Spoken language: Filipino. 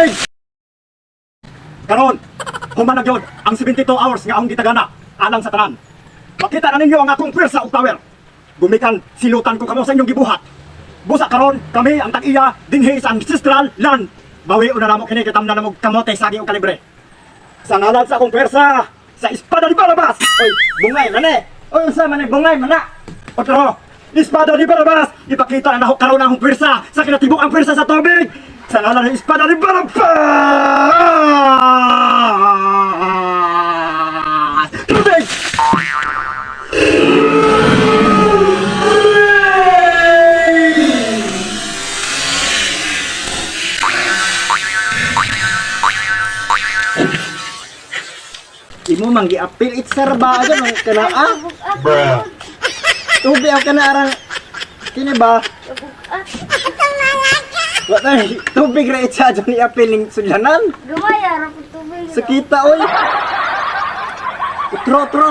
Tubig! Karon, human na gyud ang 72 hours nga akong gitagana alang sa tanan. Makita na ninyo ang akong pwersa ug power. Gumikan silutan ko kamo sa inyong gibuhat. Busa karon kami ang tag-iya dinhi sa ancestral land. Bawi una namo kini kitam na namo kamote sagi ug kalibre. Sa ngalan sa akong pwersa, sa espada ni Barabas. Oy, bungay man eh. Oy, unsa man eh bungay man na. Otro, espada ni Barabas. Ipakita na nako karon ang pwersa sa kinatibuk ang pwersa sa tubig. Sa ngalan ng espada ni Barabas. Tubig! Imo mang giapil itsar ba aja nang kana Bruh. Tubig ang kanarang kini ba? Wa tay tubig ra itsa aja ni apil ning sudlanan. Gumaya ra po tubig. Sakita oy. Tro.